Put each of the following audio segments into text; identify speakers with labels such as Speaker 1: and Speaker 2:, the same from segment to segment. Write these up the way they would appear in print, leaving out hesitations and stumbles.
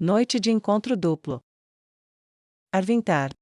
Speaker 1: Noite de encontro duplo. Arvintar.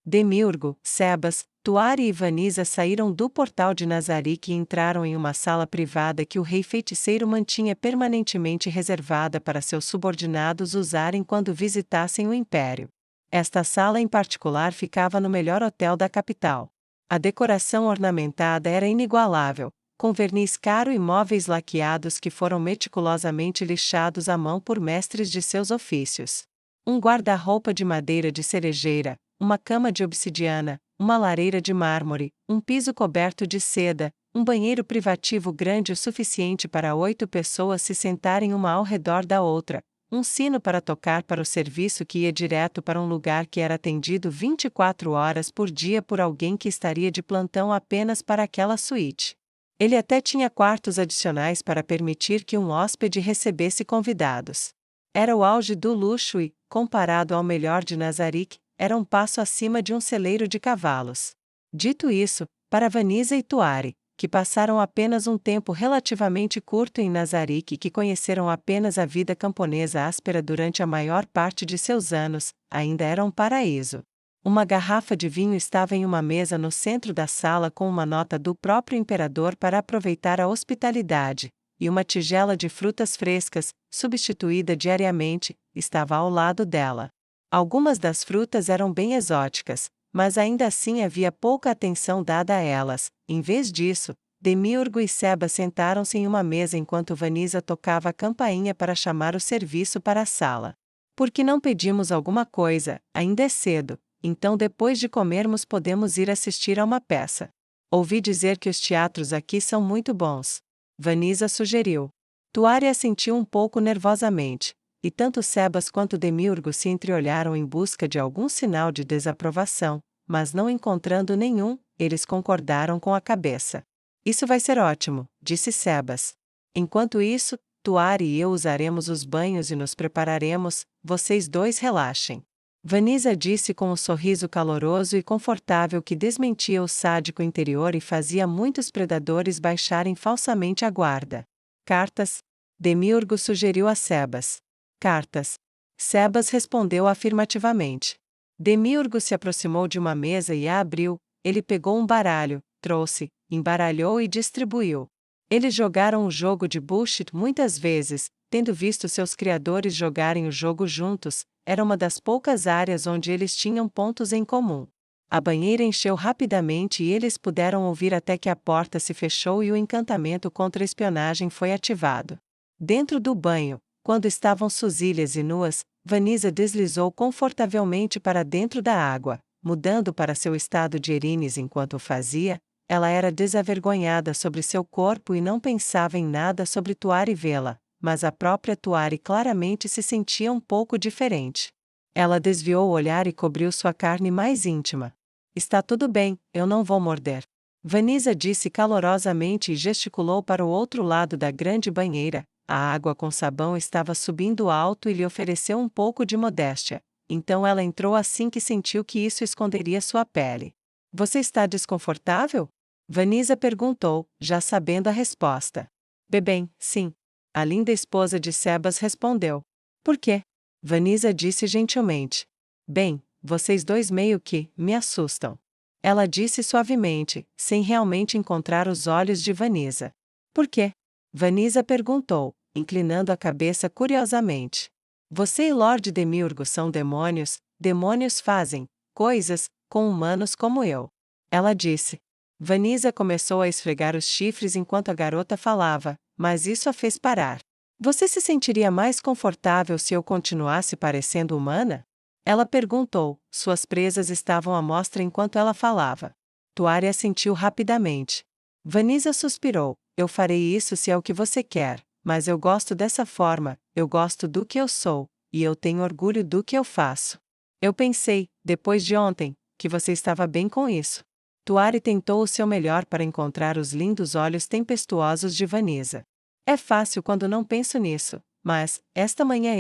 Speaker 1: Demiurgo, Sebas, Tuari e Vanisa saíram do portal de Nazarick e entraram em uma sala privada que o rei feiticeiro mantinha permanentemente reservada para seus subordinados usarem quando visitassem o império. Esta sala em particular ficava no melhor hotel da capital. A decoração ornamentada era inigualável, com verniz caro e móveis laqueados que foram meticulosamente lixados à mão por mestres de seus ofícios. Um guarda-roupa de madeira de cerejeira, uma cama de obsidiana, uma lareira de mármore, um piso coberto de seda, um banheiro privativo grande o suficiente para 8 pessoas se sentarem uma ao redor da outra, um sino para tocar para o serviço que ia direto para um lugar que era atendido 24 horas por dia por alguém que estaria de plantão apenas para aquela suíte. Ele até tinha quartos adicionais para permitir que um hóspede recebesse convidados. Era o auge do luxo e, comparado ao melhor de Nazarick, era um passo acima de um celeiro de cavalos. Dito isso, para Vanisa e Tuari, que passaram apenas um tempo relativamente curto em Nazarick e que conheceram apenas a vida camponesa áspera durante a maior parte de seus anos, ainda era um paraíso. Uma garrafa de vinho estava em uma mesa no centro da sala com uma nota do próprio imperador para aproveitar a hospitalidade, e uma tigela de frutas frescas, substituída diariamente, estava ao lado dela. Algumas das frutas eram bem exóticas, mas ainda assim havia pouca atenção dada a elas. Em vez disso, Demiurgo e Sebas sentaram-se em uma mesa enquanto Vanisa tocava a campainha para chamar o serviço para a sala. Por que não pedimos alguma coisa? Ainda é cedo. Então depois de comermos podemos ir assistir a uma peça. Ouvi dizer que os teatros aqui são muito bons. Vanisa sugeriu. Tuari assentiu um pouco nervosamente, e tanto Sebas quanto Demiurgo se entreolharam em busca de algum sinal de desaprovação, mas não encontrando nenhum, eles concordaram com a cabeça. Isso vai ser ótimo, disse Sebas. Enquanto isso, Tuari e eu usaremos os banhos e nos prepararemos, vocês dois relaxem. Vanisa disse com um sorriso caloroso e confortável que desmentia o sádico interior e fazia muitos predadores baixarem falsamente a guarda. Cartas? Demiurgo sugeriu a Sebas. Cartas. Sebas respondeu afirmativamente. Demiurgo se aproximou de uma mesa e a abriu, ele pegou um baralho, trouxe, embaralhou e distribuiu. Eles jogaram o jogo de bullshit muitas vezes, tendo visto seus criadores jogarem o jogo juntos, era uma das poucas áreas onde eles tinham pontos em comum. A banheira encheu rapidamente e eles puderam ouvir até que a porta se fechou e o encantamento contra a espionagem foi ativado. Dentro do banho, quando estavam susilhas e nuas, Vanisa deslizou confortavelmente para dentro da água, mudando para seu estado de Erines enquanto o fazia. Ela era desavergonhada sobre seu corpo e não pensava em nada sobre Tuari vê-la, mas a própria Tuari claramente se sentia um pouco diferente. Ela desviou o olhar e cobriu sua carne mais íntima. Está tudo bem, eu não vou morder. Vanisa disse calorosamente e gesticulou para o outro lado da grande banheira. A água com sabão estava subindo alto e lhe ofereceu um pouco de modéstia. Então ela entrou assim que sentiu que isso esconderia sua pele. Você está desconfortável? Vanisa perguntou, já sabendo a resposta. Bem, sim. A linda esposa de Sebas respondeu. Por quê? Vanisa disse gentilmente. Bem, vocês dois meio que me assustam. Ela disse suavemente, sem realmente encontrar os olhos de Vanisa. Por quê? Vanisa perguntou, inclinando a cabeça curiosamente. Você e Lord Demiurgo são demônios, demônios fazem coisas com humanos como eu. Ela disse. Vanisa começou a esfregar os chifres enquanto a garota falava, mas isso a fez parar. Você se sentiria mais confortável se eu continuasse parecendo humana? Ela perguntou, suas presas estavam à mostra enquanto ela falava. Tuari assentiu rapidamente. Vanisa suspirou, eu farei isso se é o que você quer, mas eu gosto dessa forma, eu gosto do que eu sou, e eu tenho orgulho do que eu faço. Eu pensei, depois de ontem, que você estava bem com isso. Tuari tentou o seu melhor para encontrar os lindos olhos tempestuosos de Vanisa. É fácil quando não penso nisso, mas, esta manhã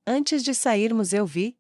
Speaker 1: antes de sairmos eu vi.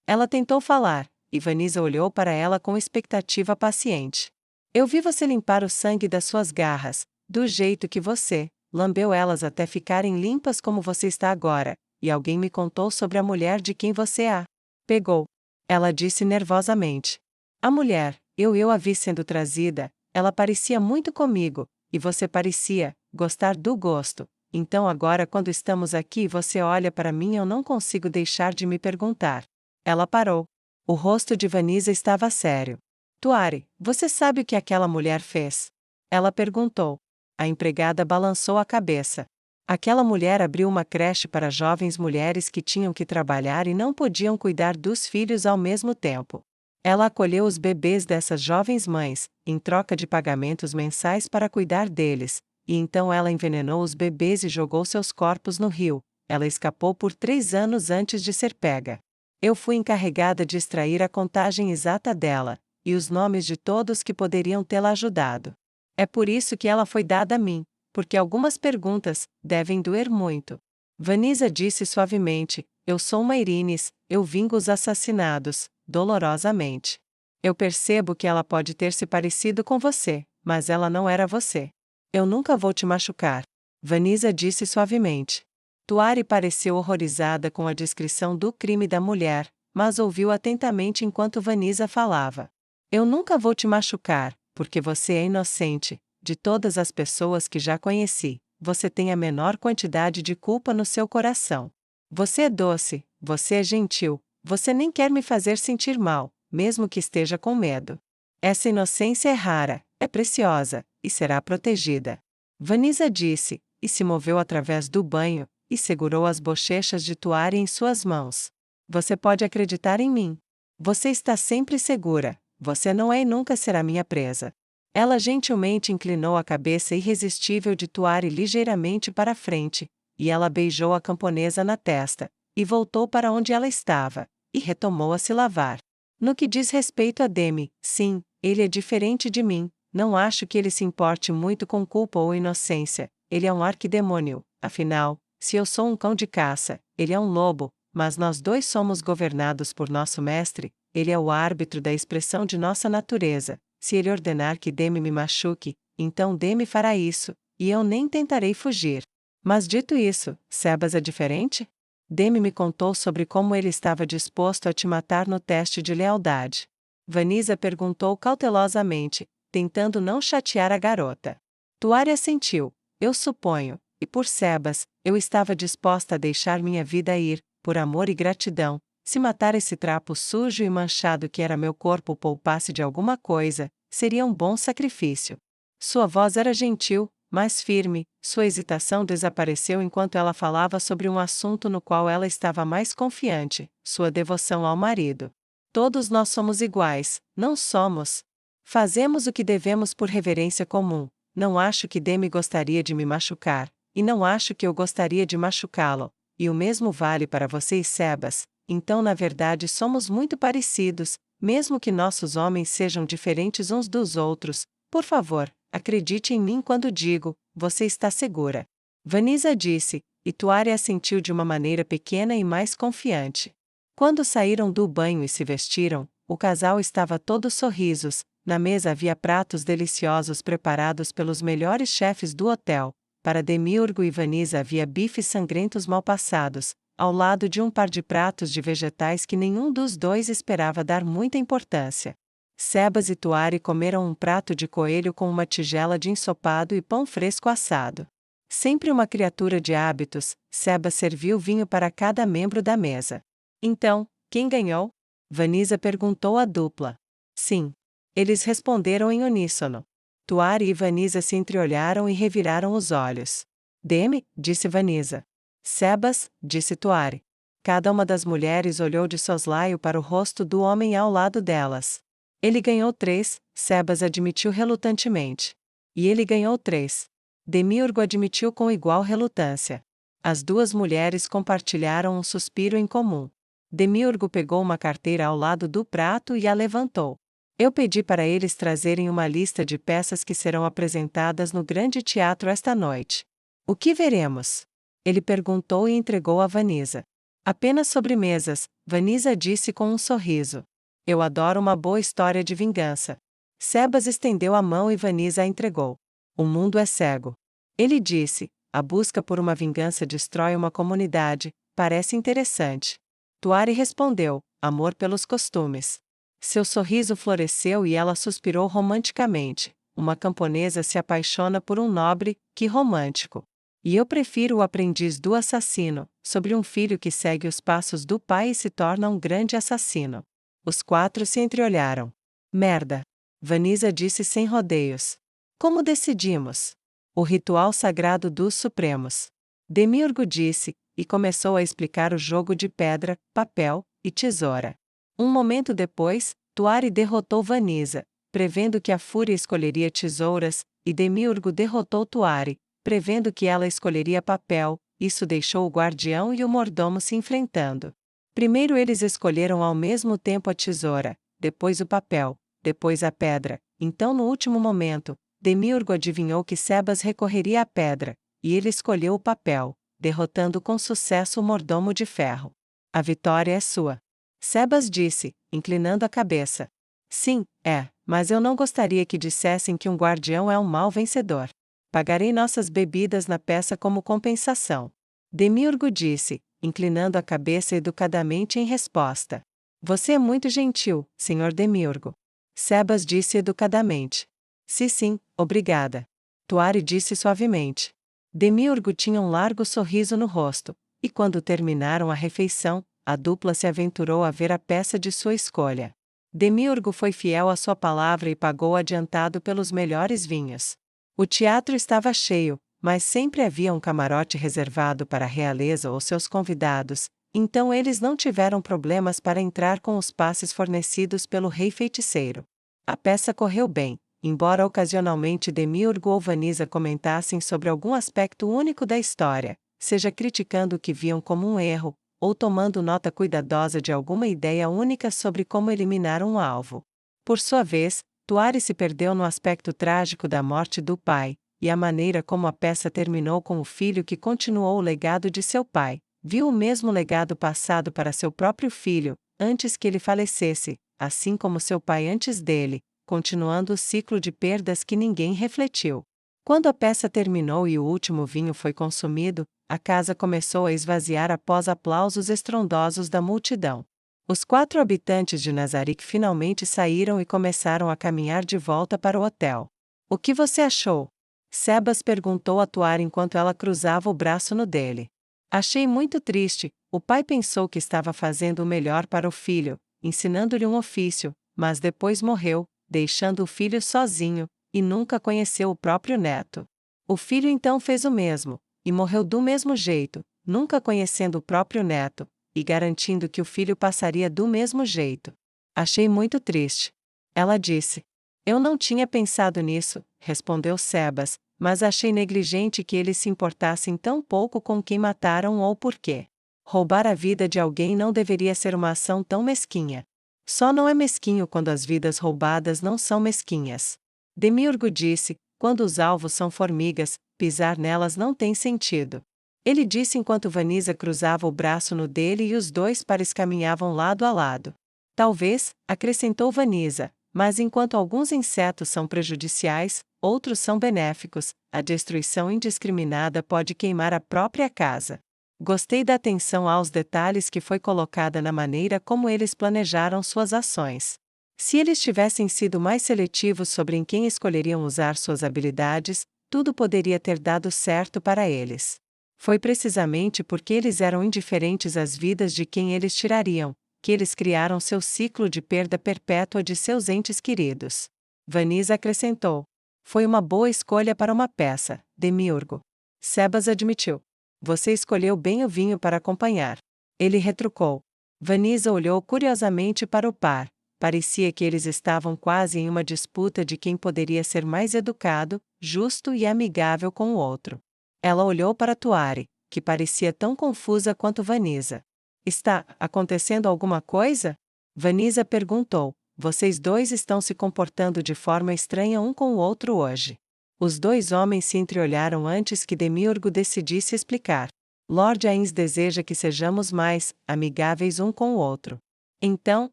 Speaker 1: Ela tentou falar, e Vanisa olhou para ela com expectativa paciente. Eu vi você limpar o sangue das suas garras, do jeito que você lambeu elas até ficarem limpas como você está agora, e alguém me contou sobre a mulher de quem você a pegou. Ela disse nervosamente. A mulher, eu a vi sendo trazida, ela parecia muito comigo, e você parecia gostar do gosto. Então agora quando estamos aqui e você olha para mim eu não consigo deixar de me perguntar. Ela parou. O rosto de Vanessa estava sério. Tuari, você sabe o que aquela mulher fez? Ela perguntou. A empregada balançou a cabeça. Aquela mulher abriu uma creche para jovens mulheres que tinham que trabalhar e não podiam cuidar dos filhos ao mesmo tempo. Ela acolheu os bebês dessas jovens mães, em troca de pagamentos mensais para cuidar deles, e então ela envenenou os bebês e jogou seus corpos no rio. Ela escapou por 3 anos antes de ser pega. Eu fui encarregada de extrair a contagem exata dela, e os nomes de todos que poderiam tê-la ajudado. É por isso que ela foi dada a mim, porque algumas perguntas devem doer muito. Vanessa disse suavemente, eu sou uma Irines, eu vingo os assassinados, dolorosamente. Eu percebo que ela pode ter se parecido com você, mas ela não era você. Eu nunca vou te machucar. Vanessa disse suavemente. Tuari pareceu horrorizada com a descrição do crime da mulher, mas ouviu atentamente enquanto Vanessa falava. Eu nunca vou te machucar, porque você é inocente. De todas as pessoas que já conheci, você tem a menor quantidade de culpa no seu coração. Você é doce, você é gentil, você nem quer me fazer sentir mal, mesmo que esteja com medo. Essa inocência é rara, é preciosa, e será protegida. Vanessa disse, e se moveu através do banho, e segurou as bochechas de Tuari em suas mãos. Você pode acreditar em mim. Você está sempre segura, você não é e nunca será minha presa. Ela gentilmente inclinou a cabeça irresistível de Tuari ligeiramente para a frente, e ela beijou a camponesa na testa, e voltou para onde ela estava, e retomou a se lavar. No que diz respeito a Demi, sim, ele é diferente de mim, não acho que ele se importe muito com culpa ou inocência, ele é um arquidemônio, afinal, se eu sou um cão de caça, ele é um lobo, mas nós dois somos governados por nosso mestre, ele é o árbitro da expressão de nossa natureza. Se ele ordenar que Demi me machuque, então Demi fará isso, e eu nem tentarei fugir. Mas dito isso, Sebas é diferente? Demi me contou sobre como ele estava disposto a te matar no teste de lealdade. Vanessa perguntou cautelosamente, tentando não chatear a garota. Tuari assentiu, eu suponho, e por Sebas, eu estava disposta a deixar minha vida ir, por amor e gratidão. Se matar esse trapo sujo e manchado que era meu corpo poupasse de alguma coisa, seria um bom sacrifício. Sua voz era gentil, mas firme, sua hesitação desapareceu enquanto ela falava sobre um assunto no qual ela estava mais confiante, sua devoção ao marido. Todos nós somos iguais, não somos? Fazemos o que devemos por reverência comum. Não acho que Demi gostaria de me machucar, e não acho que eu gostaria de machucá-lo, e o mesmo vale para você e Sebas. Então na verdade somos muito parecidos, mesmo que nossos homens sejam diferentes uns dos outros. Por favor, acredite em mim quando digo, você está segura. Vanessa disse, e Tuari assentiu de uma maneira pequena e mais confiante. Quando saíram do banho e se vestiram, o casal estava todo sorrisos, na mesa havia pratos deliciosos preparados pelos melhores chefes do hotel. Para Demiurgo e Vanessa havia bifes sangrentos mal passados, ao lado de um par de pratos de vegetais que nenhum dos dois esperava dar muita importância. Sebas e Tuari comeram um prato de coelho com uma tigela de ensopado e pão fresco assado. Sempre uma criatura de hábitos, Sebas serviu vinho para cada membro da mesa. Então, quem ganhou? Vanessa perguntou à dupla. Sim. Eles responderam em uníssono. Tuari e Vanessa se entreolharam e reviraram os olhos. Demi, disse Vanessa. Sebas, disse Tuari. Cada uma das mulheres olhou de soslaio para o rosto do homem ao lado delas. Ele ganhou 3, Sebas admitiu relutantemente. E ele ganhou 3. Demiurgo admitiu com igual relutância. As duas mulheres compartilharam um suspiro em comum. Demiurgo pegou uma carteira ao lado do prato e a levantou. Eu pedi para eles trazerem uma lista de peças que serão apresentadas no grande teatro esta noite. O que veremos? Ele perguntou e entregou a Vanessa. Apenas sobremesas, Vanessa disse com um sorriso. Eu adoro uma boa história de vingança. Sebas estendeu a mão e Vanessa a entregou. O mundo é cego. Ele disse, a busca por uma vingança destrói uma comunidade, parece interessante. Tuari respondeu: amor pelos costumes. Seu sorriso floresceu e ela suspirou romanticamente. Uma camponesa se apaixona por um nobre, que romântico. E eu prefiro o aprendiz do assassino, sobre um filho que segue os passos do pai e se torna um grande assassino. Os quatro se entreolharam. Merda! Vanisa disse sem rodeios. Como decidimos? O ritual sagrado dos Supremos. Demiurgo disse, e começou a explicar o jogo de pedra, papel e tesoura. Um momento depois, Tuari derrotou Vanisa, prevendo que a Fúria escolheria tesouras, e Demiurgo derrotou Tuari, prevendo que ela escolheria papel. Isso deixou o guardião e o mordomo se enfrentando. Primeiro eles escolheram ao mesmo tempo a tesoura, depois o papel, depois a pedra. Então no último momento, Demiurgo adivinhou que Sebas recorreria à pedra, e ele escolheu o papel, derrotando com sucesso o mordomo de ferro. A vitória é sua. Sebas disse, inclinando a cabeça. Sim, é, mas eu não gostaria que dissessem que um guardião é um mau vencedor. Pagarei nossas bebidas na peça como compensação. Demiurgo disse, inclinando a cabeça educadamente em resposta. Você é muito gentil, Sr. Demiurgo. Sebas disse educadamente. Sim, obrigada. Tuari disse suavemente. Demiurgo tinha um largo sorriso no rosto, e quando terminaram a refeição, a dupla se aventurou a ver a peça de sua escolha. Demiurgo foi fiel à sua palavra e pagou adiantado pelos melhores vinhos. O teatro estava cheio, mas sempre havia um camarote reservado para a realeza ou seus convidados, então eles não tiveram problemas para entrar com os passes fornecidos pelo rei feiticeiro. A peça correu bem, embora ocasionalmente Demiurgo ou Vanisa comentassem sobre algum aspecto único da história, seja criticando o que viam como um erro, ou tomando nota cuidadosa de alguma ideia única sobre como eliminar um alvo. Por sua vez, Tuari se perdeu no aspecto trágico da morte do pai, e a maneira como a peça terminou com o filho que continuou o legado de seu pai, viu o mesmo legado passado para seu próprio filho, antes que ele falecesse, assim como seu pai antes dele, continuando o ciclo de perdas que ninguém refletiu. Quando a peça terminou e o último vinho foi consumido, a casa começou a esvaziar após aplausos estrondosos da multidão. Os 4 habitantes de Nazarick finalmente saíram e começaram a caminhar de volta para o hotel. O que você achou? Sebas perguntou a Tuari enquanto ela cruzava o braço no dele. Achei muito triste. O pai pensou que estava fazendo o melhor para o filho, ensinando-lhe um ofício, mas depois morreu, deixando o filho sozinho, e nunca conheceu o próprio neto. O filho então fez o mesmo, e morreu do mesmo jeito, nunca conhecendo o próprio neto, e garantindo que o filho passaria do mesmo jeito. Achei muito triste. Ela disse. Eu não tinha pensado nisso, respondeu Sebas, mas achei negligente que eles se importassem tão pouco com quem mataram ou por quê. Roubar a vida de alguém não deveria ser uma ação tão mesquinha. Só não é mesquinho quando as vidas roubadas não são mesquinhas. Demiurgo disse, quando os alvos são formigas, pisar nelas não tem sentido. Ele disse enquanto Vanisa cruzava o braço no dele e os dois pares caminhavam lado a lado. Talvez, acrescentou Vanisa, mas enquanto alguns insetos são prejudiciais, outros são benéficos, a destruição indiscriminada pode queimar a própria casa. Gostei da atenção aos detalhes que foi colocada na maneira como eles planejaram suas ações. Se eles tivessem sido mais seletivos sobre em quem escolheriam usar suas habilidades, tudo poderia ter dado certo para eles. Foi precisamente porque eles eram indiferentes às vidas de quem eles tirariam, que eles criaram seu ciclo de perda perpétua de seus entes queridos. Vanisa acrescentou. Foi uma boa escolha para uma peça, Demiurgo. Sebas admitiu. Você escolheu bem o vinho para acompanhar. Ele retrucou. Vanisa olhou curiosamente para o par. Parecia que eles estavam quase em uma disputa de quem poderia ser mais educado, justo e amigável com o outro. Ela olhou para Tuari, que parecia tão confusa quanto Vanisa. Está acontecendo alguma coisa? Vanisa perguntou. Vocês dois estão se comportando de forma estranha um com o outro hoje. Os dois homens se entreolharam antes que Demiurgo decidisse explicar. Lord Ains deseja que sejamos mais amigáveis um com o outro. Então,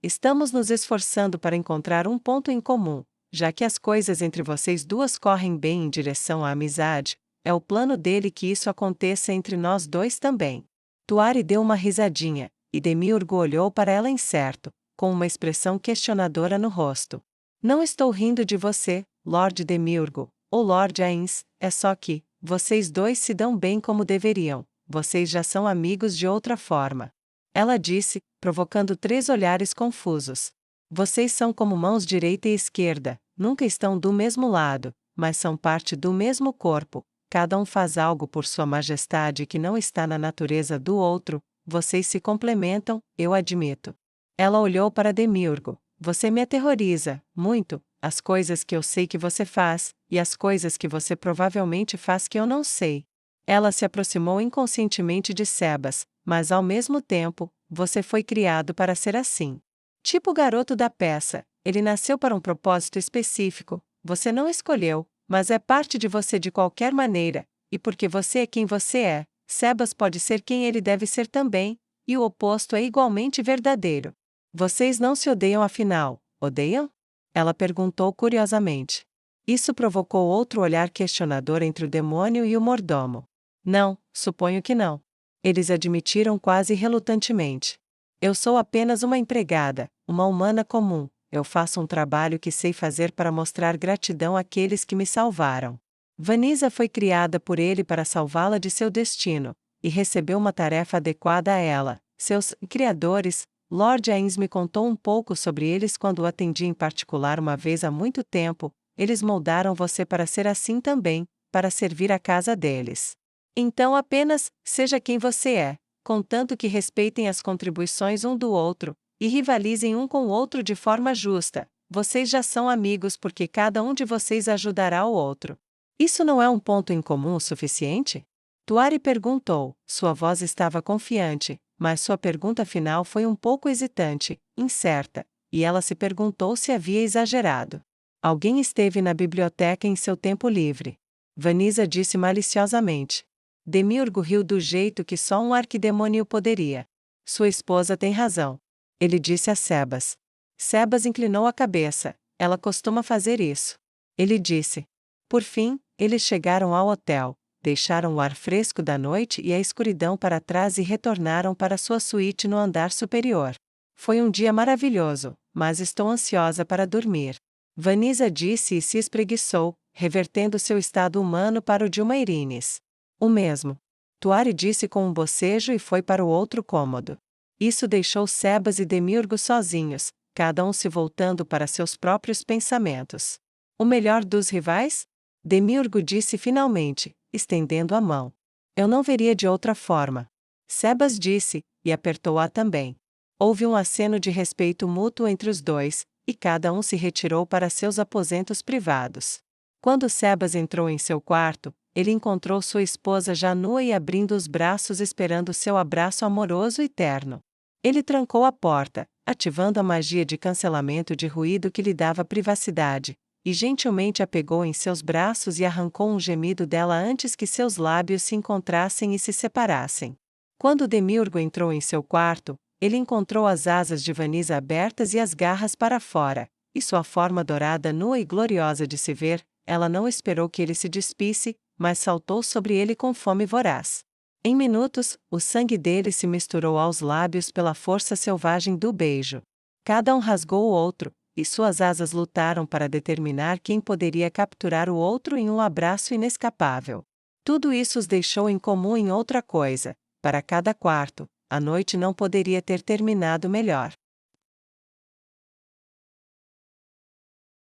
Speaker 1: estamos nos esforçando para encontrar um ponto em comum, já que as coisas entre vocês duas correm bem em direção à amizade, é o plano dele que isso aconteça entre nós dois também. Tuari deu uma risadinha, e Demiurgo olhou para ela incerto, com uma expressão questionadora no rosto. Não estou rindo de você, Lord Demiurgo, ou Lord Ains, é só que, vocês dois se dão bem como deveriam, vocês já são amigos de outra forma. Ela disse, provocando 3 olhares confusos. Vocês são como mãos direita e esquerda, nunca estão do mesmo lado, mas são parte do mesmo corpo, cada um faz algo por sua majestade que não está na natureza do outro, vocês se complementam, eu admito. Ela olhou para Demiurgo. Você me aterroriza, muito, as coisas que eu sei que você faz, e as coisas que você provavelmente faz que eu não sei. Ela se aproximou inconscientemente de Sebas, mas ao mesmo tempo, você foi criado para ser assim. Tipo o garoto da peça, ele nasceu para um propósito específico, você não escolheu, mas é parte de você de qualquer maneira, e porque você é quem você é, Sebas pode ser quem ele deve ser também, e o oposto é igualmente verdadeiro. Vocês não se odeiam afinal, odeiam? Ela perguntou curiosamente. Isso provocou outro olhar questionador entre o demônio e o mordomo. Não, suponho que não. Eles admitiram quase relutantemente. Eu sou apenas uma empregada, uma humana comum, eu faço um trabalho que sei fazer para mostrar gratidão àqueles que me salvaram. Vanessa foi criada por ele para salvá-la de seu destino, e recebeu uma tarefa adequada a ela. Seus criadores, Lord Ains me contou um pouco sobre eles quando o atendi em particular uma vez há muito tempo, eles moldaram você para ser assim também, para servir a casa deles. Então apenas, seja quem você é, contanto que respeitem as contribuições um do outro, e rivalizem um com o outro de forma justa, vocês já são amigos porque cada um de vocês ajudará o outro. Isso não é um ponto em comum o suficiente? Tuari perguntou, sua voz estava confiante, mas sua pergunta final foi um pouco hesitante, incerta, e ela se perguntou se havia exagerado. Alguém esteve na biblioteca em seu tempo livre. Vanessa disse maliciosamente. Demiurgo riu do jeito que só um arquidemônio poderia. Sua esposa tem razão. Ele disse a Sebas. Sebas inclinou a cabeça, ela costuma fazer isso. Ele disse. Por fim, eles chegaram ao hotel, deixaram o ar fresco da noite e a escuridão para trás e retornaram para sua suíte no andar superior. Foi um dia maravilhoso, mas estou ansiosa para dormir. Vanessa disse e se espreguiçou, revertendo seu estado humano para o de uma Irines. O mesmo. Tuari disse com um bocejo e foi para o outro cômodo. Isso deixou Sebas e Demiurgo sozinhos, cada um se voltando para seus próprios pensamentos. O melhor dos rivais? Demiurgo disse finalmente, estendendo a mão. Eu não veria de outra forma. Sebas disse, e apertou-a também. Houve um aceno de respeito mútuo entre os dois, e cada um se retirou para seus aposentos privados. Quando Sebas entrou em seu quarto, ele encontrou sua esposa já nua e abrindo os braços esperando seu abraço amoroso e terno. Ele trancou a porta, ativando a magia de cancelamento de ruído que lhe dava privacidade, e gentilmente a pegou em seus braços e arrancou um gemido dela antes que seus lábios se encontrassem e se separassem. Quando Demiurgo entrou em seu quarto, ele encontrou as asas de Vanessa abertas e as garras para fora, e sua forma dourada nua e gloriosa de se ver. Ela não esperou que ele se despisse, mas saltou sobre ele com fome voraz. Em minutos, o sangue dele se misturou aos lábios pela força selvagem do beijo. Cada um rasgou o outro, e suas asas lutaram para determinar quem poderia capturar o outro em um abraço inescapável. Tudo isso os deixou em comum em outra coisa. Para cada quarto, a noite não poderia ter terminado melhor.